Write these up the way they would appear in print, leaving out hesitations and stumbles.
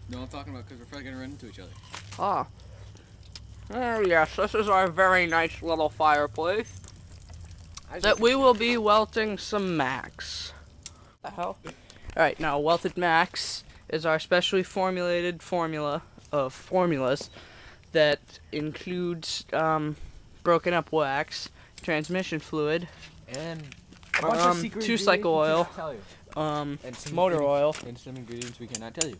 No, I'm talking about because we're probably gonna run into each other. Ah. Oh yes, this is our very nice little fireplace that we will be welting some Max. The hell? Alright, now welted Max is our specially formulated formula of formulas that includes broken up wax, transmission fluid, and a bunch of secret 2-cycle oil, and motor oil, and some ingredients we cannot tell you.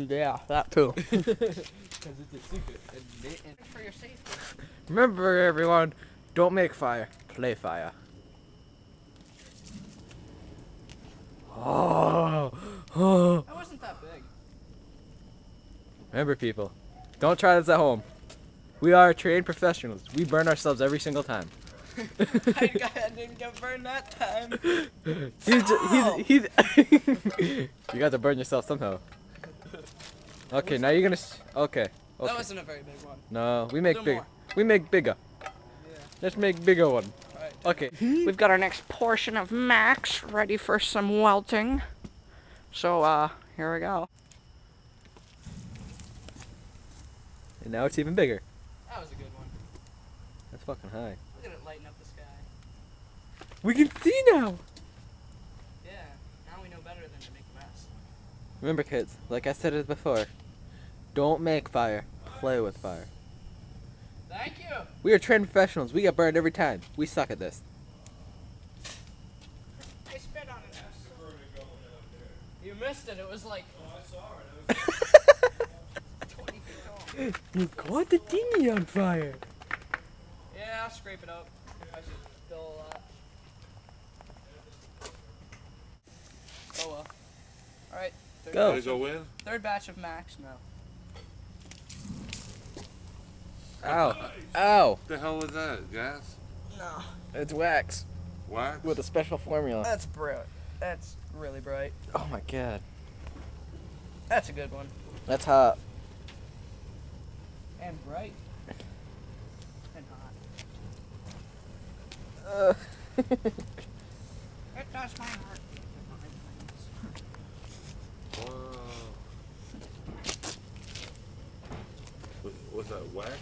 Yeah, that too. Because it's a secret. And For your safety. remember, everyone, don't make fire, play fire. Oh. That wasn't that big. Remember, people, don't try this at home. We are trained professionals. We burn ourselves every single time. I didn't get burned that time. He's You got to burn yourself somehow. Okay, now you're gonna. Okay. That wasn't a very big one. No, we make big. more. We make bigger. Yeah. Let's make bigger one. Right. Okay. We've got our next portion of Max ready for some welting. So, here we go. And now it's even bigger. That was a good one. That's fucking high. Look at it lighten up the sky. We can see now. Yeah, now we know better than to make a mess. Remember, kids, like I said it before, don't make fire, play with fire. Thank you. We are trained professionals. We get burned every time. We suck at this. I spit on it. You missed it. It was like 20 feet tall. You caught the thingy on fire. Yeah, I'll scrape it up. I should spill a lot. Oh well. Alright. Go. Go in. Third batch of Max now. Ow. Ow. What the hell was that? Gas? No. It's wax Wax? with a special formula. That's bright. That's really bright. Oh my god. That's a good one. That's hot. And bright. And hot. It does my heart. Wow. Was that wax?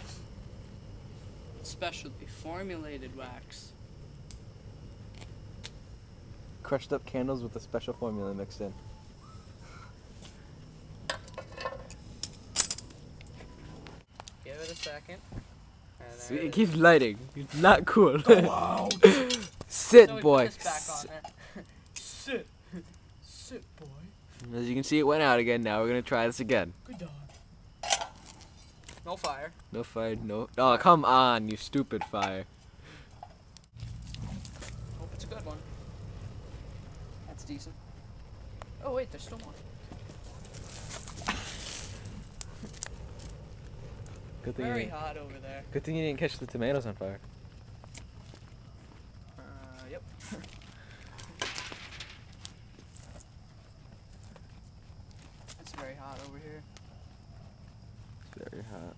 Specially formulated wax. Crushed up candles with a special formula mixed in. Give it a second. And See, there it it keeps lighting. It's not cool. Wow. Sit, So we boy. put this back on it. Sit. Sit, boy. As you can see, it went out again. Now we're gonna try this again. Good dog. No fire. No fire, no. Oh, come on, you stupid fire. Hope it's a good one. That's decent. Oh wait, there's still more. Good thing, Very hot over there. good thing you didn't catch the tomatoes on fire. Yep. It's very hot over here. It's very hot.